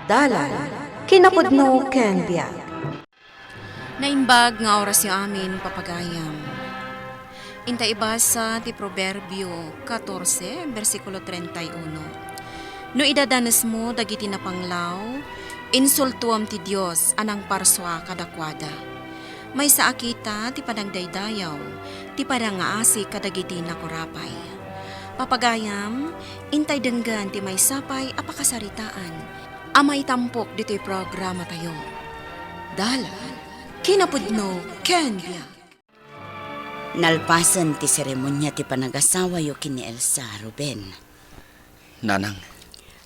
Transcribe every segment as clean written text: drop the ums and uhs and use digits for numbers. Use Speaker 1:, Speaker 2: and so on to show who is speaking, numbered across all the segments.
Speaker 1: Dalan, kinapudno ken biag.
Speaker 2: Naimbag nga oras yung amin papagayam. Inta ibasa ti Proverbio 14, versikulo 31. No idadanas mo dagiti napanglaw, insultuam ti Dios anang parswa kadakwada. May sa akita ti panagdaydayaw, ti parangaasi kadagiti nakurapay. Papagayam, intay denggan ti may sapay apakasaritaan. Amay tampok dito'y programa tayo. Dalan, kinapudno, ken biag.
Speaker 3: Nalpasan ti seremonya ti panagasawa yo kini Elsa, Ruben.
Speaker 4: Nanang,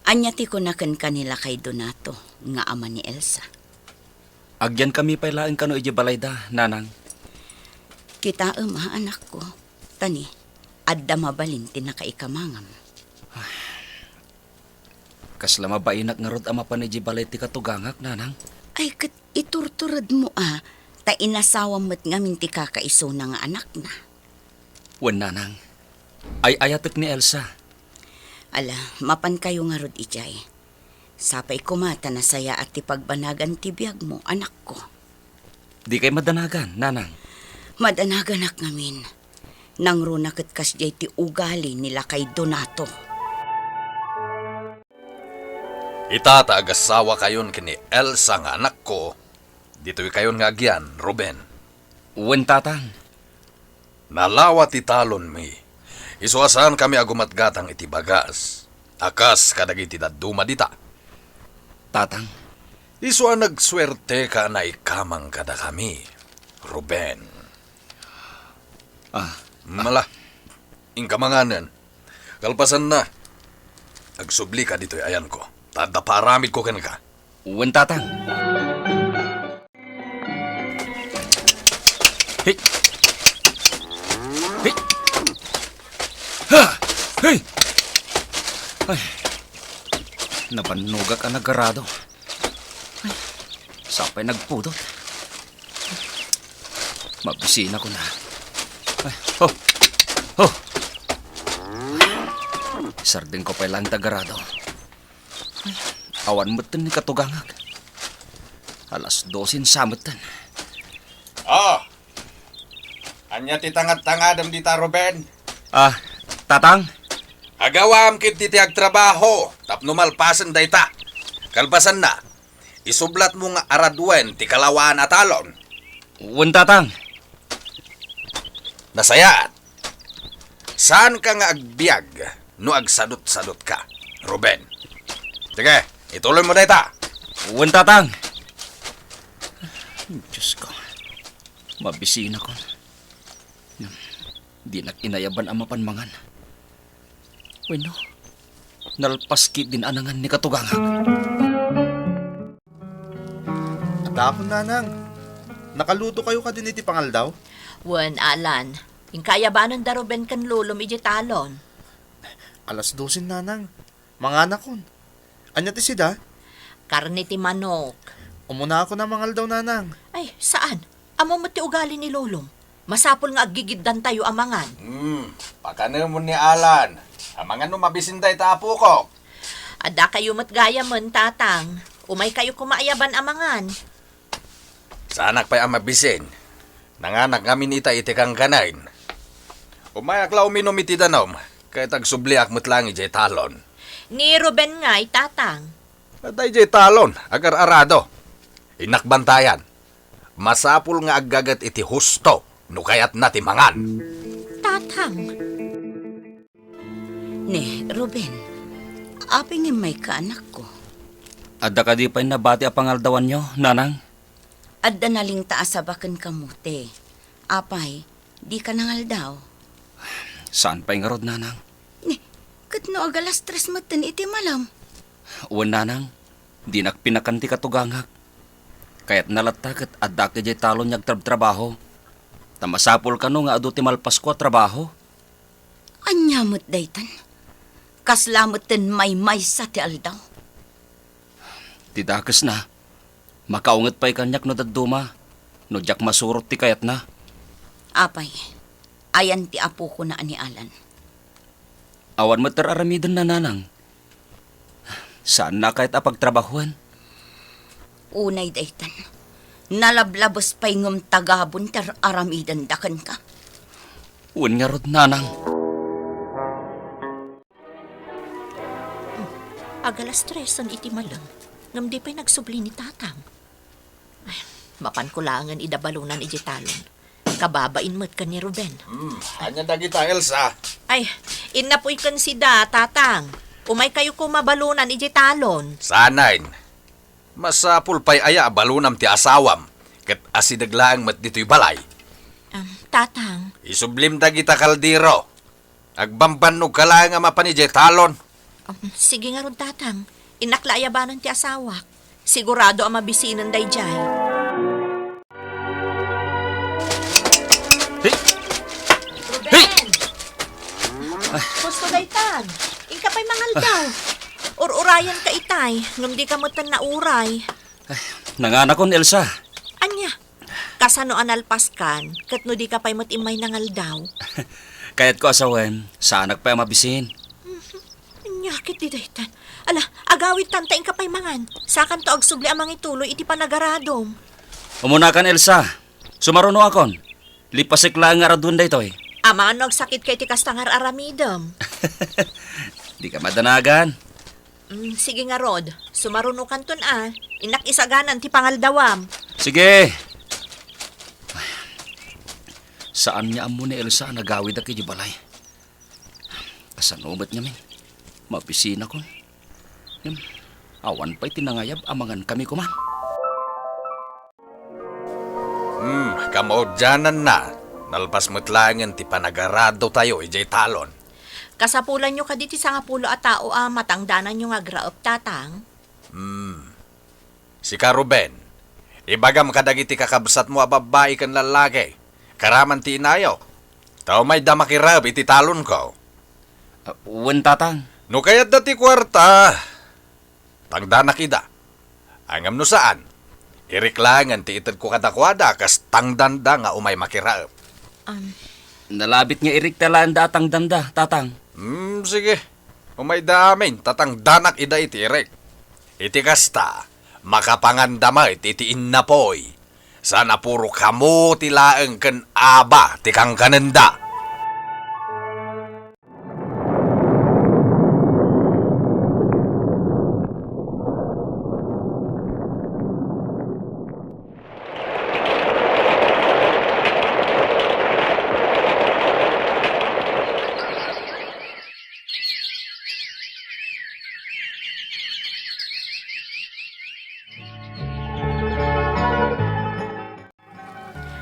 Speaker 3: Anya ti kunaken kanila kay Donato, nga ama ni Elsa.
Speaker 4: agyan kami pailain kano iji balayda, nanang.
Speaker 3: Kita anak ko, tani, adda mabalin ti nakaikamangam.
Speaker 4: Kasla mabainak nga rod ama pa ni iji balay ti katugangak, nanang.
Speaker 3: Ay kat iturturad mo ta inasawa mo't ngamin ti kakaiso na nga anak na.
Speaker 4: Wen, nanang. Ay ayatek ni Elsa.
Speaker 3: Ala, mapan kayo nga rod ijay. Sapay kumata na saya at ti pagbanagan ti biyag mo, anak ko.
Speaker 4: Di kay madanagan, nanang.
Speaker 3: Madanagan ngamin. Nang runakat kasjay ti ugali nila kay Donato.
Speaker 5: Itataagasawa kayon kini Elsa nga anak ko. Dito'y kayon nga agyan, Ruben.
Speaker 4: Wen, tatang.
Speaker 5: Nalawa ti talon mi. Isuasan kami agumatgatang iti bagas. Akas kadagiti daduma dita.
Speaker 4: Tatang,
Speaker 5: Isua nagswerte ka na ikamang kada kami, Ruben. Mala, ingkamanganan. Kalpasan na. Agsubli ka dito'y ayan ko. Tadaparamid ko ken ka.
Speaker 4: wen, tatang. Hey! Hey! Ha! Hey! Ay, napanuga ka nagarado. Ay, sapay nagpudot. Mabisina ko na. Ay, oh! Oh! Sarding ko pa ilang tagarado. Ay, awan mo't ni katugangag. Alas 12 samutan.
Speaker 5: Anya ti tangad-tangadam dita, Ruben.
Speaker 4: Tatang?
Speaker 5: Agawam kit ti agtrabaho, tapno malpasan dayta. Kalpasan na, isublat mo nga aradwen ti kalawaan atalon.
Speaker 4: Wen, tatang.
Speaker 5: Nasayat. Saan ka nga agbiag no agsadot-sadot ka, Ruben? Sige, ituloy mo dayta.
Speaker 4: Wen, tatang. Diyos ko. Mabisina ko. Di nakinayaban ang mapanmangan. Bueno, nalpaskit din anangan ni katugangag.
Speaker 6: Atapon, nanang. Nakaluto kayo ka din iti pangaldaw?
Speaker 7: Wen, Alan. Yung kayabanon da Ruben kan lulom iji talon.
Speaker 6: Alas 12, nanang. Manganak kon. Anya ti sida?
Speaker 7: Karne ti manok.
Speaker 6: Umuna ako na mangaldaw, nanang.
Speaker 7: Ay, saan? Amo mo ti ugali ni lulom. Masapol nga agigiddan tayo amangan.
Speaker 5: Pakano mo ni Alan. Amangan no mabisin dayta apo ko.
Speaker 7: Ada kayo matgaya mon, tatang. Umay kayo kumaayaban amangan.
Speaker 5: Saanak pa'y ang mabisin. Nanganak ngamin iti kang kanain. Umayak la uminom iti danom. Kaya tagsubliak mo't lang iti talon.
Speaker 7: Ni Ruben nga'y, tatang.
Speaker 5: Atay iti talon, agar arado. Inakbantayan. Masapul nga aggagat iti husto. No kayat na ti mangan.
Speaker 7: Tatang.
Speaker 3: Ne, Ruben, aping may kaanak ko.
Speaker 4: Adda ka di pa'y nabati a pangaldawan nyo, nanang?
Speaker 3: Adda naling taasabakan kamuti. Apay, di ka nangaldaw.
Speaker 4: Saan pa'y nga rod, nanang?
Speaker 3: Ne, katno agalas 3 matan iti malam.
Speaker 4: Wen, nanang, di nakpinakanti katugangag. Kaya't nalatak at adda ka di talon nyag trabaho. Tamasapol ka no nga adu ti malpas ko trabaho.
Speaker 3: Anyamot daytan. Kaslamot ten may sa ti aldaw.
Speaker 4: Tidakas na. Makaungat pa'y kanyak no daduma. No jak masurot ti kayat na.
Speaker 3: Apay, ayan ti apo ko na ani Alan.
Speaker 4: Awan mo aramiden na nanang. Saan na kahit apagtrabahuan?
Speaker 3: Unay daytan. Nalablabos pa'y ngum tagabon tar aramidan dakan ka.
Speaker 4: Un nga rod, nanang.
Speaker 7: Agalas tresan iti malang. Ngam di pa'y nagsubli ni tatang. Ay, mapan ko langan idabalunan iti talon. Kababain mo't ka ni Ruben.
Speaker 5: Anya da kita, Elsa.
Speaker 7: Ay, inna po'y kansida, tatang. Umay kayo kumabalunan iti talon.
Speaker 5: Sanain. Masapul pa'y aya balunam ti asawam. Kat asidaglaang mat dito'y balay.
Speaker 7: Tatang,
Speaker 5: Isublim da kita kaldiro. Agbambanog ka lang nga mapanijay talon.
Speaker 7: sige nga ron tatang. Inaklaayabanan ti asawak. Sigurado ang mabisinan day jay.
Speaker 4: Hey!
Speaker 7: Ruben! Gusto day tan. Ika pa'y mangal daw. Urayan ka itay. Ngam di ka mutan na uray.
Speaker 4: Nanganakon, Elsa.
Speaker 7: Anya? Kasano analpaskan, kat no di ka pa'y matimay nangal daw.
Speaker 4: Kaya't ko asawen, sa anak pa mabisin.
Speaker 7: Nyakit di daytan. Ala, agawit tantaing ka pa'y mangan. Sakan to agsubli amang ituloy iti panagaradom.
Speaker 4: Umunakan, Elsa. Sumaruno akon. Lipasik lang nga radun da ito eh.
Speaker 7: Ama ano sakit kay ti kastangar aramidom.
Speaker 4: Di ka madanagan.
Speaker 7: Sige nga Rod, sumaruno kanton Inak isaganan ti pangaldawam.
Speaker 4: Sige. Ay, saan niya amo ni Elsa nagawid na kiti balay? Kasanubat niya, men. Mapisina ko. Awan pa'y tinangayab amangan kami kuman.
Speaker 5: Kamaudyanan na. Nalpas mo't langan ti panagarado tayo ijay talon.
Speaker 7: Kasapulan nyo kaditi sa nga pulo at tao matangdanan nyo nga graop tatang.
Speaker 5: Si ka Ruben, ibagam kadagiti kakabsat mo a babae kan lalaki. Karaman ti inayo. Tao may damakirab iti talon ko.
Speaker 4: Wen tatang.
Speaker 5: No kayat dati kwarta. Tangdanak ida. Angam no saan. Iriklangan ti itad ko kadakwada kas tangdanda nga umay makirab.
Speaker 4: Nalabit nga irik talaan datang danda, tatang.
Speaker 5: Sige. Umay damin, tatang danak ida iti irik. Iti kasta, makapangandamay iti innapoy. Sana puro kamo tilaeng ken aba ti kang kanenda.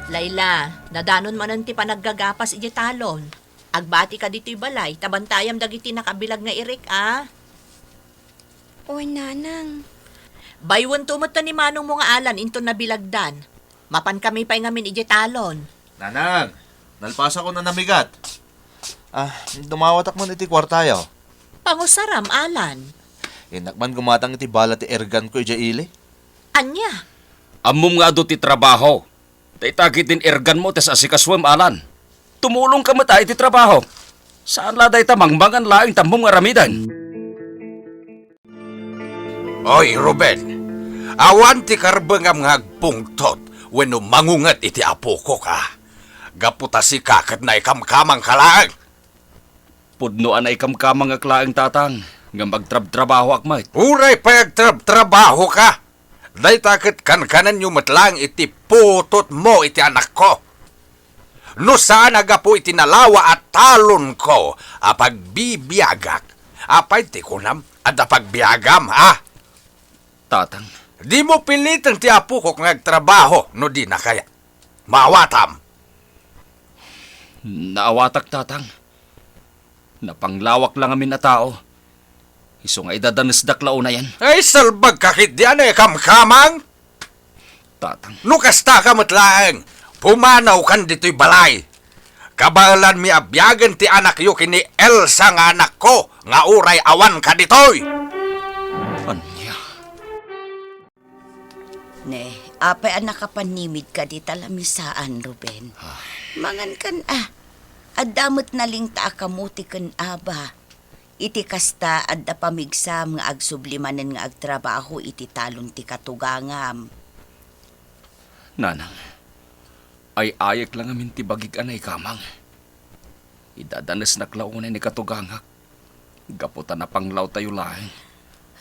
Speaker 7: Layla, nadanon man ti panaggagapas iti talon. Agbati ka dito'y balay, tabantayam dagiti nakabilag nga irik,
Speaker 1: Oy, nanang.
Speaker 7: Baywon tumot ni manong mo nga alan into nabilagdan. Mapan kami pa'y ngamin iti talon.
Speaker 6: Nanang, nalpasa ko na namigat. Dumawatak mo iti kwartayo.
Speaker 7: Pangusaram, alan.
Speaker 6: Inakman gumatang iti bala ti ergan ko ija ili.
Speaker 7: Anya?
Speaker 4: Amom nga do ti trabaho. Taitakitin ergan mo tes asikaswem alan. Tumulong ka matay ti trabaho. Saan laday tamangmangan laing tambong aramidan?
Speaker 5: Oy, Ruben, awan ti karbengam ngagpungtot wenno mangungat iti apo ko ka. Gaputasi ka kat na ikamkamang kalaang.
Speaker 4: Pudnoan ay kamkamang aklaang tatang. Nga magtrab-trabaho akmay.
Speaker 5: Uray payagtrabaho ka. Day takit kankanan yung matlang iti putot mo iti anak ko. No saan aga po iti nalawa at talon ko apagbibiyagak. Apay ti kunam at apagbiagam, ha?
Speaker 4: Tatang,
Speaker 5: Di mo pilitan ti apo ko ngagtrabaho no di na kaya. Mawatam.
Speaker 4: naawatak tatang. Napanglawak lang amin na tao. Iso nga idadanisdak lao na yan.
Speaker 5: Ay salbag kakit diyan ay kamkamang.
Speaker 4: Tatang,
Speaker 5: No kasta ka matlaang. Pumanaw kan dito'y balay. Kabalan mi abyagan ti anak yo kini Elsa nga anak ko. Nga uray awan ka dito'y.
Speaker 4: anya.
Speaker 3: Ne, apay anak kapanimid ka di talamisaan, Ruben. Mangan kan Adamot na ling ta akamuti kan aba. Iti kasta adda pamigsam nga agsublimanen nga agtrabaho iti talon ti katugangam.
Speaker 4: Nanang, ay ayek lang amin ti bagig anay kamang. Idadanas naklaunay ni katugangak. Gaputan na panglaw tayo laing.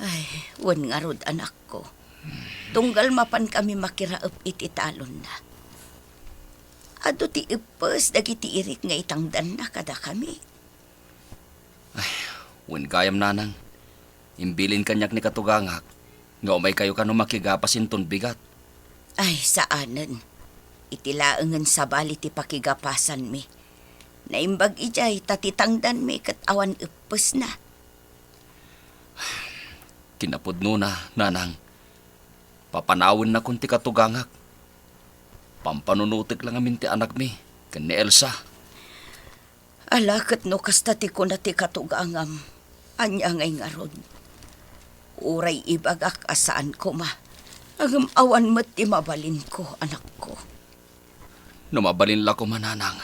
Speaker 3: Ay, wan nga rod anak ko. Tunggal mapan kami makiraop iti talon na. Ado ti ipes dagiti irik nga itangdan na kada kami.
Speaker 4: Wen gayam nanang, imbilin kanyak ni katugangak. Nga umay kayo kano makigapasinton bigat.
Speaker 3: Ay, saanan. Itilaangan sa bali ti pakigapasan mi. Naimbag ijay tatitangdan mi kat awan ipes na.
Speaker 4: Kinapudno na, nanang. Papanawin na kun ti katugangak. Pampanunutik lang amin ti anak mi, kan ni Elsa.
Speaker 3: Alakat no kasta ti ko na ti katugangam. Anya ngay nga ron. Uray ibagak asaan ko ma. Agam awan mo't ti mabalin ko, anak ko.
Speaker 4: Numabalin la ko mananang.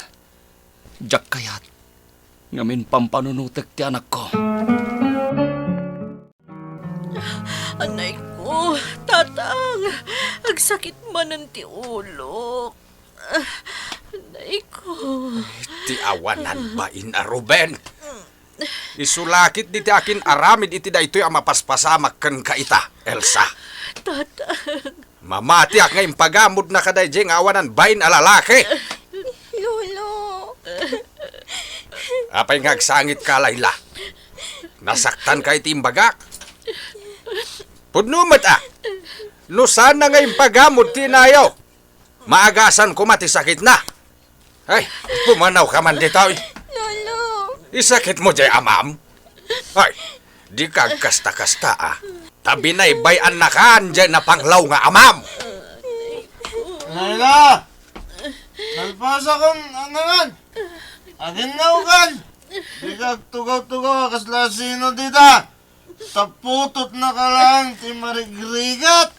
Speaker 4: Diyak kayat. Ngamin pampanunutik ti anak ko.
Speaker 7: Anay ko, tatang, agsakit man ang ti ulo. Anay ko.
Speaker 5: Ti awanan ba ina Ruben? Isulakit di ti akin aramid iti da ito'y amapaspasamak ken kaita, Elsa.
Speaker 7: Tatang.
Speaker 5: Mamatiak nga impagamod na kaday jeng awanan bain alalaki.
Speaker 2: Lolo.
Speaker 5: Apay ngagsangit ka, Layla. Nasaktan ka iti imbagak. Pudnumat no sana nga impagamod tinayaw. Maagasan ko mati sakit na. Ay, pumanaw ka man dito.
Speaker 2: Lolo.
Speaker 5: Isakit mo jay amam. Ay, di ka kasta-kasta Tabi na ibayan na kan jay na panglaw nga amam.
Speaker 6: Layla! Nalpasa kong anangan! Akin na ukan! Di ka tugaw-tugaw kasla sino dita! Taputot na ka lang ti marigrigat!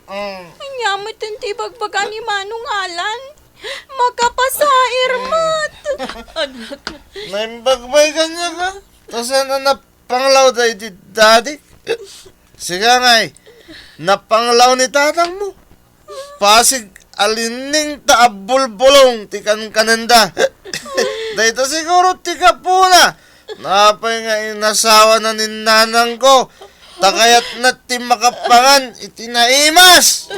Speaker 2: Anyamit ang tibagbagan ni Manong Alan. Makapasair mat.
Speaker 6: Naimpagbay ka niya ka? Tasan na napanglaw tayo ti daddy? Siga nga'y, napanglaw ni tatang mo. Pasig alining taabulbulong ti kankananda. Dahito siguro ti kapuna. Napay nga inasawa na ni nanang ko. Takayat na ti makapangan iti naimas.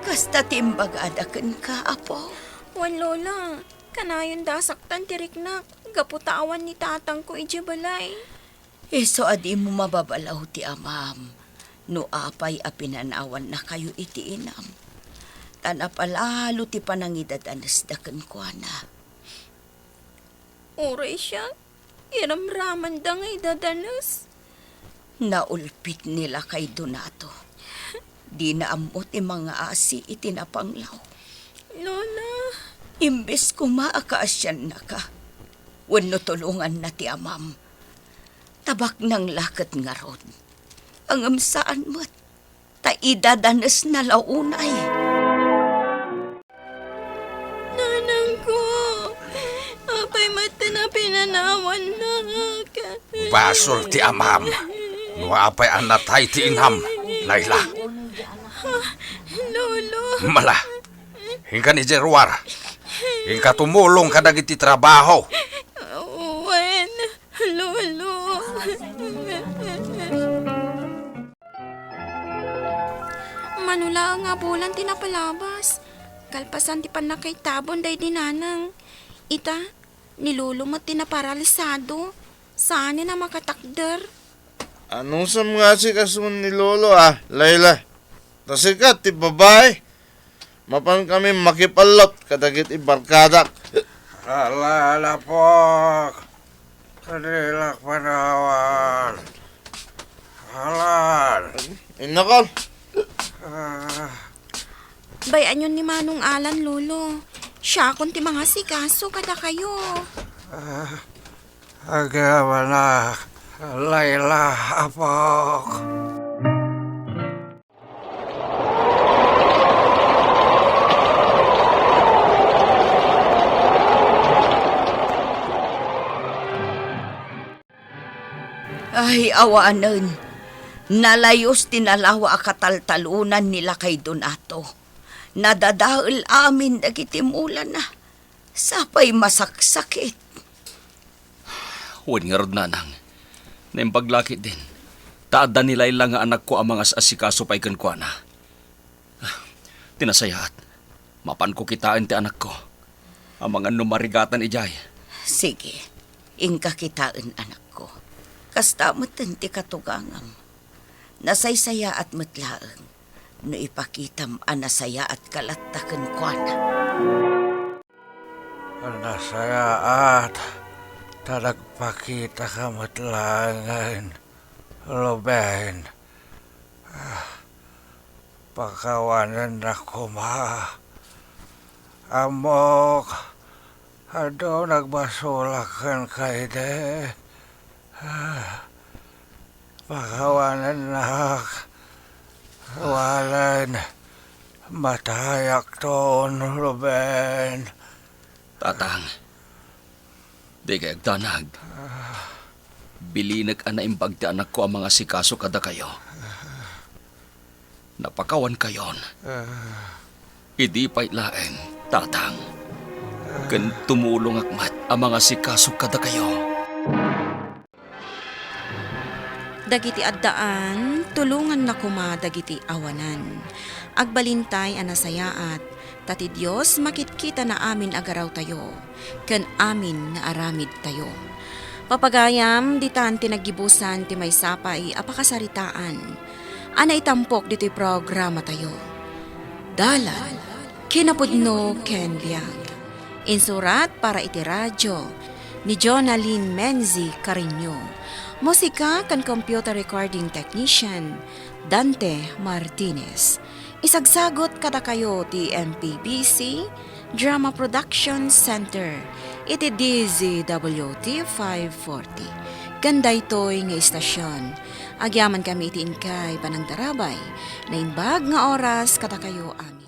Speaker 3: Kasta timbag adakan ka, apo.
Speaker 2: Wan lola. Kanayon dasaktan tiriknak. Gaputawan ni tatang ko ijabalay.
Speaker 3: So adi mo mababalaw ti amam. No apay apinanawan na kayo iti inam. Tanapalalo ti panangidadanas dakan ko na.
Speaker 2: Uray siya. Iramraman da ngay dadanas.
Speaker 3: Naulpit nila kay Donato. Di na amot mga asi itinapanglaw.
Speaker 2: Lola.
Speaker 3: Imbes kumaakaasyan na ka. Wano tulungan na ti amam. Tabak ng lakat nga ron. Ang amsaan mo't taidadanas na launay.
Speaker 2: Nanang ko. Apay mata na pinanawan na ka.
Speaker 5: Basol ti amam. No apay anatay ti inam, Layla.
Speaker 2: Lolo.
Speaker 5: Mala, hingga ni Jeruar. Hingga tumulong ka dagiti trabaho.
Speaker 2: Wen. Lolo. Manula nga bulan tinapalabas. Kalpasan ti panakay tabon day dinanang. Ita, nilulo mo tinaparalisado. Saan na makatakder?
Speaker 6: Anong sam nga si kasun ni Lolo Layla? Tasikat ti babae. Mapan kami makipalot kadagit ibarkadak.
Speaker 5: Alala po. Kanilak panawan. Alan.
Speaker 6: Inakal.
Speaker 2: Bayan yun ni Manong Alan, Lolo. Siya kung ti mga sikaso kada kayo.
Speaker 5: Agawa na. Layla, apok.
Speaker 3: Ay, awanan. Nalayos tinalawa a kataltalunan nila kay Donato. Nadadaol amin nagitimulan na. Sapay masaksakit.
Speaker 4: Huwag nga rod nanang. Naimpaglakit din. Taada nila ilang nga anak ko ang mga asikaso pa'y kankwa na. Tinasayaat. Mapan ko kitain ti anak ko. Ang mga numarigatan ijay.
Speaker 3: Sige, ingka kitaan anak ko. Kasta matan ti katugangam. Nasaysaya at matlaang. No ipakitam anasaya at kalatakan kwa na.
Speaker 5: Nasaya at talagpakita ka matlangan. Loben. Pakawanan na ko ma. Amok. Ado nagbasulakan kay de. Pakawanan na. Walan. Matayak ton, Loben.
Speaker 4: Tatang. Di kayag tanag. Bilinag ana imbagti anak ko ang mga sikaso kada kayo. Napakawan kayon. Idi pa'y laeng, tatang. Kan tumulong akmat ang mga sikaso kada kayo.
Speaker 2: Dagiti addaan, tulungan na kuma dagiti awanan. Agbalintay anasayaat, tati Diyos makitkita na amin agaraw tayo, ken amin nga aramid tayo. Papagayam, ditan tinagibusan ti may sapay apakasaritaan. Ana itampok dito'y programa tayo. Dalan, kinapudno ken biag. Insurat para iti radyo ni Jonalyn Menzi Carino. Musika kan computer recording technician Dante Martinez. Isagsagot kada kayo ti MPBC Drama Production Center. Iti DZWT 540. Ganda ito'y nga istasyon. Agyaman kami iti inkay panangdarabay na imbag nga oras kada kayo amin.